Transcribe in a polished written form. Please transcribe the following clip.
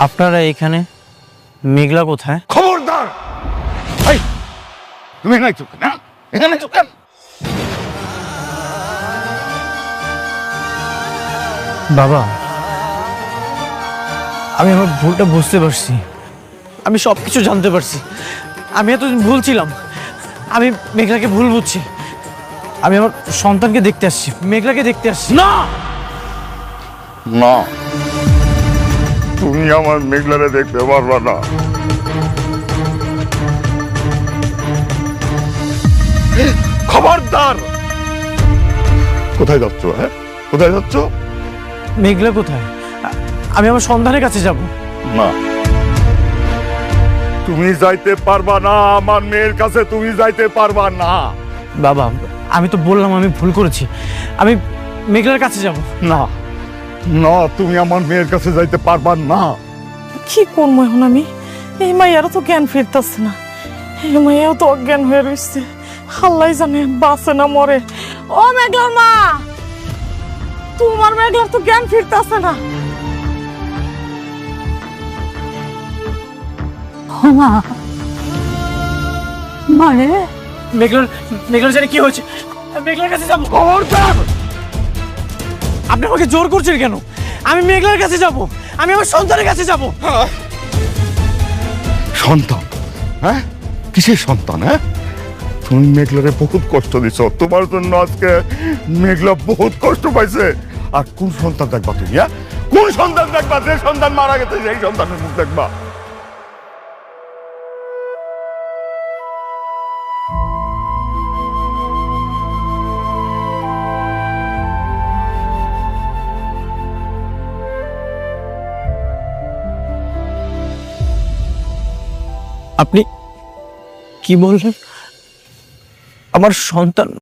আপনারা এখানে, মেঘলা কোথায়? খবরদার! এই, তুমি এখানে চুপ কেন? এখানে চুপ কেন? বাবা, আমি আমার ভুলটা বুঝতে পারছি। আমি সব কিছু জানতে পারছি। আমি এতদিন ভুল ছিলাম। আমি মেঘলাকে ভুল বুঝছি। আমি আমার সন্তানকে দেখতে আসছি, মেঘলাকে দেখতে আসছি। না না, তুমি আমার মেঘলারে দেখতে পারবা না। খবরদার! কোথায় যাচ্ছ? হ্যাঁ, কোথায় যাচ্ছ? মেঘলা কোথায়? আমি আমার সন্তানের কাছে যাব। না, তুমি যাইতে পারবা না। আমার মেয়ের কাছে তুমি যাইতে পারবা না। বাবা, আমি তো বললাম আমি ভুল করেছি। আমি মেঘলার কাছে যাব। না না, তুমি আমার মেয়ের কাছে যাইতে পারবা না। কি করবো এখন আমি? এই মাইয়ারও তো জ্ঞান ফিরতেছে না। এই মাইয়াও তো অজ্ঞান হয়ে রয়েছে। আল্লাহ জানে বাঁচে না মরে। ও মেঘলার মা, তোমার মেঘলার তো জ্ঞান ফিরতেছে না। মা মারে মেঘলার জানি কি হয়েছে। মেঘলার কাছে যাব। খবরদার! আপনি আমাকে জোর করছেন কেন? আমি মেঘলার কাছে যাব। আমি আমার সন্তানের কাছে যাব। সন্তান? হ্যাঁ, কিসের সন্তান? হ্যাঁ, তুমি মেঘলারে বহুত কষ্ট দিছ। তোমার জন্য আজকে মেঘলা বহুত কষ্ট পাইছে। আর কোন সন্তান দেখবা তুমি? হ্যাঁ, কোন সন্তান দেখবা? যে সন্তান মারা গেছে সেই সন্তানের মুখ দেখবা। আপনি কি বললেন? আমার সন্তান